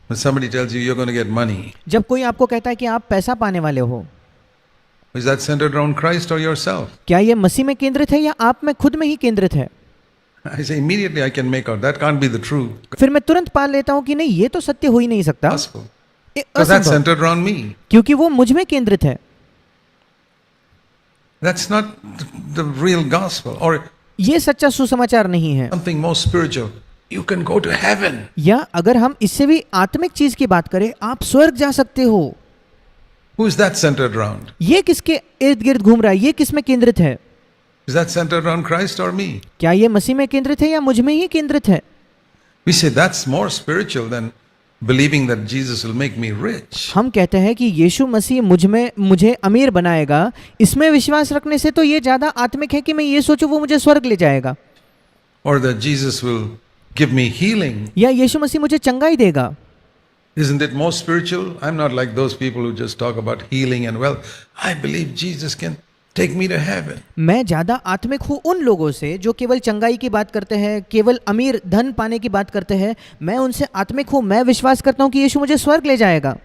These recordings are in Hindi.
When somebody tells you you're going to get money, जब कोई आपको कहता है कि आप पैसा पाने वाले हो, is that centered around Christ or yourself? क्या ये मसीह में केंद्रित है या आप में खुद में ही केंद्रित है? I say immediately I can make out that can't be the true फिर मैं तुरंत पाल लेता हूँ कि नहीं, ये तो सत्य हो ही नहीं सकता, gospel. ये Because that's असंभव, centered around me. क्योंकि वो मुझ में केंद्रित है। That's not the real gospel. Or ये सच्चा सुसमाचार नहीं है। something more spiritual. You can go to heaven. या अगर हम इससे भी आत्मिक चीज की बात करें, आप स्वर्ग जा सकते हो। Who is that centered around? ये किसके इर्द गिर्द घूम रहा है? ये किस में केंद्रित है? Is that centered around Christ or me? क्या ये मसीह में केंद्रित है या मुझ में ही केंद्रित है? We say that's more spiritual than believing that Jesus will make me rich. हम कहते हैं कि यीशु मसीह मुझे अमीर बनाएगा, इसमें विश्वास रखने से तो ये ज्यादा आत्मिक है कि मैं ये सोचूं वो मुझे स्वर्ग ले जाएगा, Or that Jesus will give me healing. या यीशु मसीह मुझे चंगाई देगा। Isn't it more spiritual? I'm not like those people who just talk about healing and wealth. I believe Jesus can take me to heaven. मैं ज्यादा आत्मिक हूँ उन लोगों से जो केवल चंगाई की बात करते हैं, केवल अमीर धन पाने की बात करते हैं। मैं उनसे आत्मिक हूँ, मैं विश्वास करता हूँ कि यीशु मुझे स्वर्ग ले जाएगा,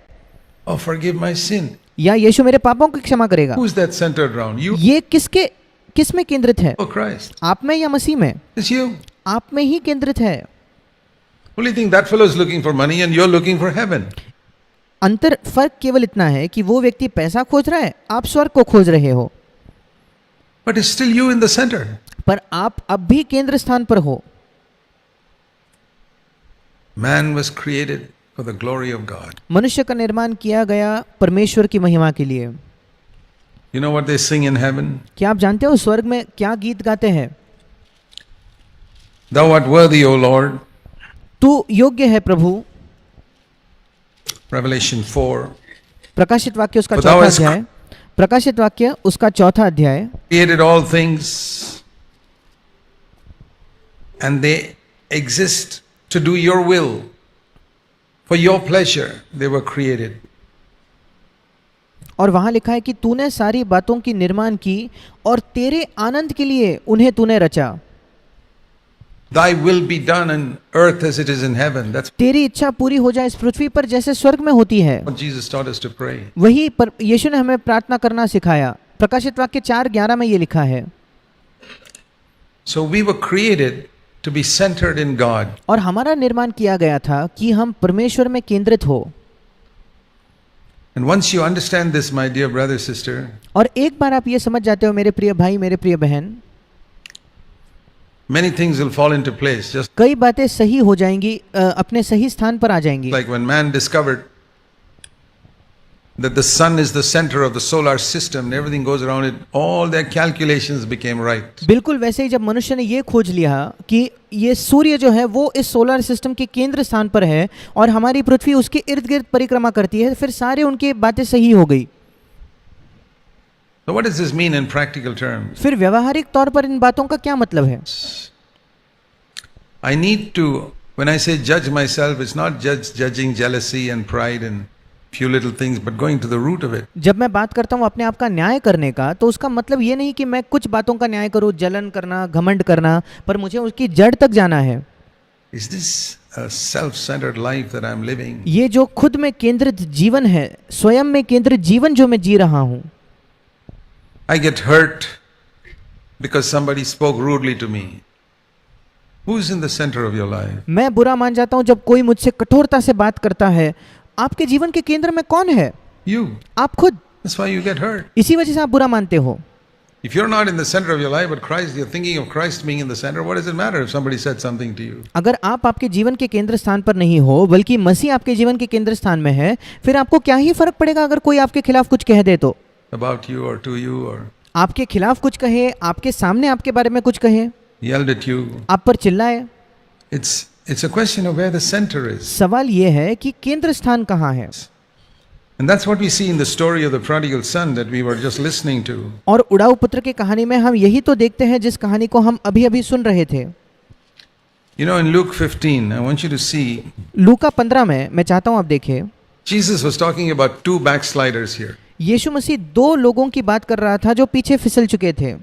Or forgive my sin. या यीशु मेरे पापों की क्षमा करेगा। Who's that centered around? You ये किस में केंद्रित है? or Christ? आप में या मसीह में? It's you. आप में ही केंद्रित है। Only thing that fellow is looking for money and you're looking for heaven. अंतर फर्क केवल इतना है कि वो व्यक्ति पैसा खोज रहा है, आप स्वर्ग को खोज रहे हो, But it's still you in the center. पर आप अब भी केंद्र स्थान पर हो। Man was created for the glory of God. मनुष्य का निर्माण किया गया परमेश्वर की महिमा के लिए। You know what they sing in heaven? क्या आप जानते हो स्वर्ग में क्या गीत गाते हैं? Thou art worthy, O Lord. तू योग्य है प्रभु। Revelation 4. प्रकाशित वाक्य उसका For thou चौथा hast अध्याय। प्रकाशित वाक्य उसका चौथा अध्याय। Created all things, and they exist to do your will. For your pleasure they were created. और वहां लिखा है कि तूने सारी बातों की निर्माण की और तेरे आनंद के लिए उन्हें तूने रचा। Thy will be done on earth as it is in heaven. That's तेरी इच्छा पूरी हो जाए इस पृथ्वी पर जैसे स्वर्ग में होती है। what Jesus taught us to pray. वही पर यीशु ने हमें प्रार्थना करना सिखाया। प्रकाशित वाक्य 4:11 में ये लिखा है। So we were created to be centered in God. और हमारा निर्माण किया गया था कि हम परमेश्वर में केंद्रित हो। And once you understand this, my dear brother, sister, और एक बार आप ये समझ जाते हो मेरे प्रिय भाई, मेरे प्रिय बहन, many things will fall into place. Just कई बातें सही हो जाएंगी, अपने सही स्थान पर आ जाएंगी। like when man discovered that the sun is the center of the solar system and everything goes around it, all their calculations became right. बिल्कुल वैसे ही जब मनुष्य ने ये खोज लिया कि ये सूर्य जो है वो इस सोलर सिस्टम के केंद्र स्थान पर है और हमारी पृथ्वी उसके इर्द गिर्द परिक्रमा करती है, फिर सारे उनकी बातें सही हो गई। So what does this mean in practical terms? फिर व्यवहारिक तौर पर इन बातों का क्या मतलब है? I need to, when I say judge myself, it's not judging jealousy and pride and few little things, but going to the root of it. जब मैं बात करता हूँ अपने आप का न्याय करने का, तो उसका मतलब ये नहीं कि मैं कुछ बातों का न्याय करूँ, जलन करना, घमंड करना, पर मुझे उसकी जड़ तक जाना है। Is this a self-centered life that I'm living? ये जो खुद में केंद्रित जीवन है, स्वयं में केंद्रित जीवन जो मैं जी रहा हूँ। I get hurt because somebody spoke rudely to me. Who's in the center of your life? मैं बुरा मान जाता हूँ जब कोई मुझसे कठोरता से बात करता है। आपके जीवन के केंद्र में कौन है? You. आप खुद। That's why you get hurt. इसी वजह से आप बुरा मानते हो। If you're not in the center of your life, but Christ, you're thinking of Christ being in the center, what does it matter if somebody said something to you? अगर आप आपके जीवन के केंद्र स्थान पर नहीं हो, बल्कि मसीह आपके जीवन के केंद्र स्थान में है, फिर आपको क्या ही फर्क पड़ेगा अगर कोई आपके खिलाफ कुछ कह दे तो? About you or to you or आपके खिलाफ कुछ कहे, आपके सामने आपके बारे में कुछ कहे, yelled at you. आप पर चिल्लाए। It's a question of where the center is. सवाल ये है कि केंद्र स्थान कहाँ है? And that's what we see in the story of the prodigal son that we were just listening to. और उड़ाऊ पुत्र की कहानी में हम यही तो देखते हैं जिस कहानी को हम अभी-अभी सुन रहे थे। You know, in Luke 15, I want you to see. लूका 15 में मैं चाहता हूँ आप देखें। Jesus was talking about two backsliders here. यीशु मसीह दो लोगों की बात कर रहा था जो पीछे फिसल चुके थे।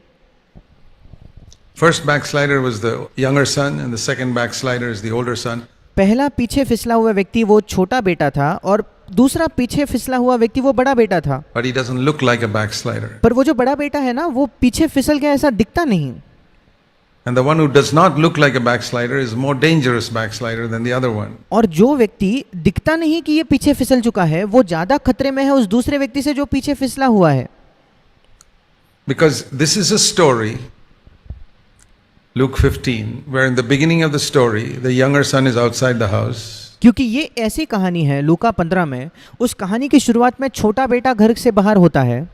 First backslider was the younger son and the second backslider is the older son पहला पीछे फिसला हुआ व्यक्ति वो छोटा बेटा था और दूसरा पीछे फिसला हुआ व्यक्ति वो बड़ा बेटा था। But he doesn't look like a backslider. पर वो जो बड़ा बेटा है ना वो पीछे फिसल गया ऐसा दिखता नहीं। And the one who does not look like a backslider is more dangerous backslider than the other one. और जो व्यक्ति दिखता नहीं कि ये पीछे फिसल चुका है वो ज्यादा खतरे में है उस दूसरे व्यक्ति से जो पीछे फिसला हुआ है। Because this is a story, Luke 15, where in the beginning of the story, the younger son is outside the house. क्योंकि ये ऐसी कहानी है लूका 15 में, उस कहानी की शुरुआत में छोटा बेटा घर से बाहर होता है,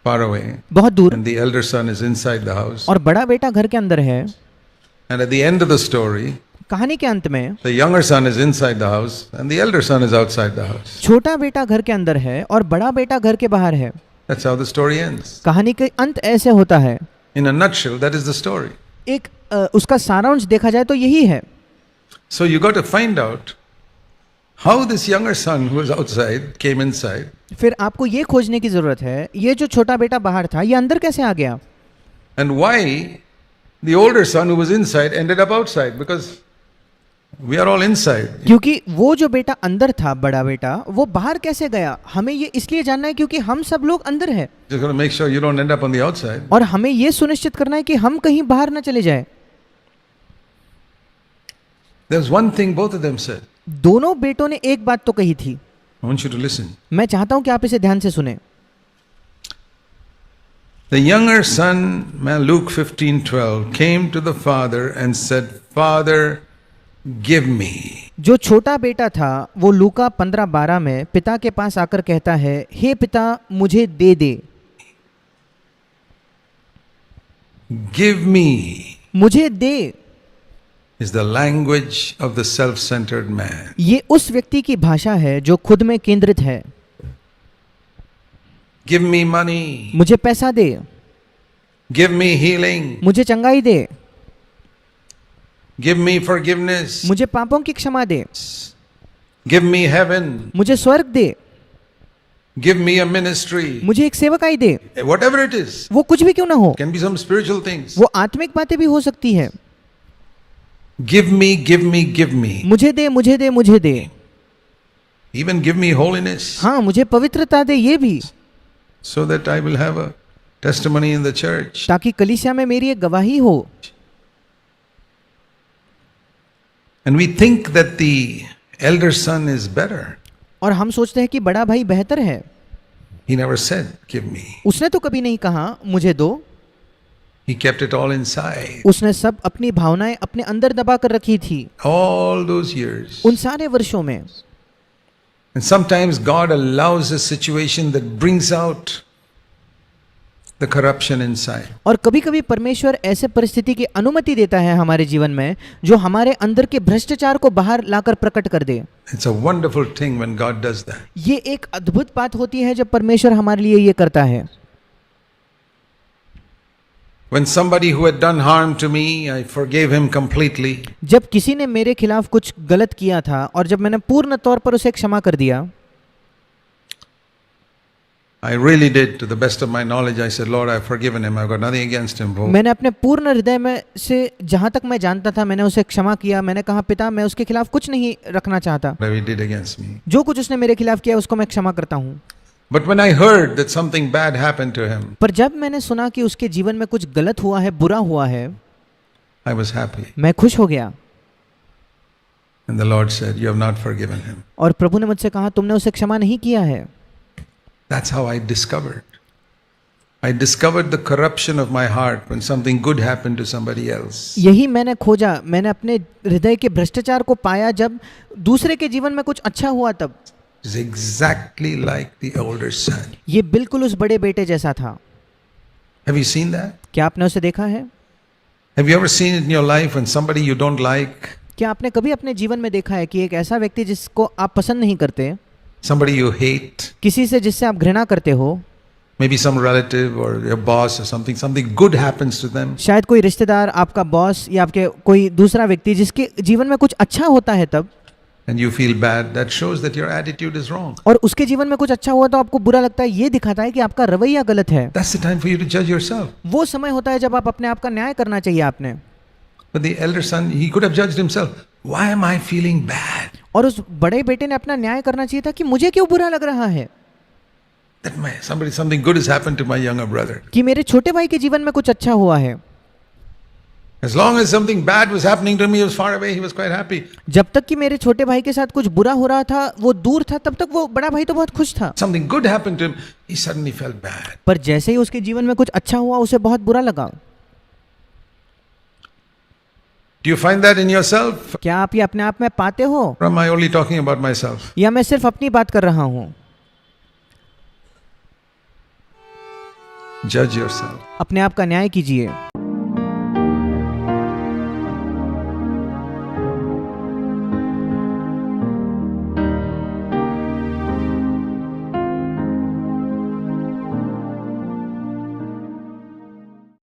Far away. बहुत दूर, And the elder son is inside the house. और बड़ा बेटा घर के अंदर है। And at the end of the story, कहानी के अंत में the younger son is inside the house and the elder son is outside the house. छोटा बेटा घर के अंदर है और बड़ा बेटा घर के बाहर है। That's how the story ends. कहानी के अंत ऐसे होता है। In a nutshell, that is the story. एक उसका सारांश देखा जाए तो यही है। So you got to find out how this younger son who was outside came inside. फिर आपको ये खोजने की जरूरत है ये जो छोटा बेटा बाहर था ये अंदर कैसे आ गया, And why the older son who was inside ended up outside, because we are all inside. क्योंकि वो जो बेटा अंदर था बड़ा बेटा वो बाहर कैसे गया, हमें ये इसलिए जानना है क्योंकि हम सब लोग अंदर है Just got to make sure you don't end up on the outside. और हमें ये सुनिश्चित करना है कि हम कहीं बाहर ना चले जाए। There's one thing both of them said. दोनों बेटों ने एक बात तो कही थी, I want you to listen. मैं चाहता हूं कि आप इसे ध्यान से सुने। The younger son, Luke 15:12, came to the father and said, Father, give me. जो छोटा बेटा था वो लूका 15:12 में पिता के पास आकर कहता है, हे पिता मुझे दे दे, Give me मुझे दे। is the language of the self-centered man. ये उस व्यक्ति की भाषा है जो खुद में केंद्रित है। Give me money. मुझे पैसा दे, Give me healing. मुझे चंगाई दे, Give me forgiveness. मुझे पापों की क्षमा दे, Give me heaven. मुझे स्वर्ग दे, Give me a ministry. मुझे एक सेवकाई दे। Whatever it is. वो कुछ भी क्यों ना हो, Can be some spiritual things. वो आत्मिक बातें भी हो सकती है। Give me, give me, give me. मुझे दे, मुझे दे, मुझे दे। Even give me holiness. हाँ मुझे पवित्रता दे, ये भी, So that I will have a testimony in the church. ताकि कलीसिया में मेरी एक गवाही हो। And we think that the elder son is better. और हम सोचते हैं कि बड़ा भाई बेहतर है। He never said, give me. उसने तो कभी नहीं कहा मुझे दो, He kept it all inside. उसने सब अपनी भावनाएं अपने अंदर दबा कर रखी थी All those years. उन सारे वर्षों में। And sometimes God allows a situation that brings out the corruption inside. और कभी कभी परमेश्वर ऐसे परिस्थिति की अनुमति देता है हमारे जीवन में जो हमारे अंदर के भ्रष्टाचार को बाहर लाकर प्रकट कर दे। It's a wonderful thing when God does that. ये एक अद्भुत बात होती है जब परमेश्वर हमारे लिए ये करता है। When somebody who had done harm to me, I forgave him completely. जब किसी ने मेरे खिलाफ कुछ गलत किया था और जब मैंने पूर्ण तौर पर उसे क्षमा कर दिया, I really did, to the best of my knowledge. I said, Lord, I've forgiven him. I've got nothing against him. मैंने अपने पूर्ण हृदय में से जहां तक मैं जानता था मैंने उसे क्षमा किया। मैंने कहा पिता मैं उसके खिलाफ कुछ नहीं रखना चाहता, Whatever he did against me. जो कुछ उसने मेरे खिलाफ किया उसको मैं क्षमा करता हूँ। But when I heard that something bad happened to him, पर जब मैंने सुना कि उसके जीवन में कुछ गलत हुआ है, बुरा हुआ है, I was happy. मैं खुश हो गया। And the Lord said, you have not forgiven him. और प्रभु ने मुझसे कहा तुमने उसे क्षमा नहीं किया है। That's how I discovered. I discovered the corruption of my heart when something good happened to somebody else. यही मैंने खोजा, मैंने अपने हृदय के भ्रष्टाचार को पाया जब दूसरे के जीवन में कुछ अच्छा हुआ तब। It's exactly like the older son. ये बिल्कुल उस बड़े बेटे जैसा था। Have you seen that? क्या आपने उसे देखा है? Have you ever seen it in your life when somebody you don't like, क्या आपने कभी अपने जीवन में देखा है कि एक ऐसा व्यक्ति जिसको आप पसंद नहीं करते, somebody you hate, किसी से जिससे आप घृणा करते हो, maybe some relative or your boss or something good happens to them, शायद कोई रिश्तेदार, आपका बॉस या आपके कोई दूसरा व्यक्ति जिसके जीवन में कुछ अच्छा होता है तब, and you feel bad, that shows that your attitude is wrong. और उसके जीवन में कुछ अच्छा हुआ तो आपको बुरा लगता है, ये दिखाता है कि आपका रवैया गलत है। That's the time for you to judge yourself. वो समय होता है जब आप अपने आप का न्याय करना चाहिए आपने। But the elder son, he could have judged himself. Why am I feeling bad? और उस बड़े बेटे ने अपना न्याय करना चाहिए था कि मुझे क्यों बुरा लग रहा है That something good has happened to my younger brother. कि मेरे छोटे भाई के जीवन में कुछ अच्छा हुआ है। As long as something bad was happening to me, he was far away, he was quite happy. जब तक कि मेरे छोटे भाई के साथ कुछ बुरा हो रहा था, वो दूर था, तब तक वो बड़ा भाई तो बहुत खुश था। Something good happened to him, he suddenly felt bad. पर जैसे ही उसके जीवन में कुछ अच्छा हुआ, उसे बहुत बुरा लगा। Do you find that in yourself? क्या आप ये अपने आप में पाते हो, Or am I only talking about myself? या मैं सिर्फ अपनी बात कर रहा हूँ? Judge yourself. अपने आप का न्याय कीजिए।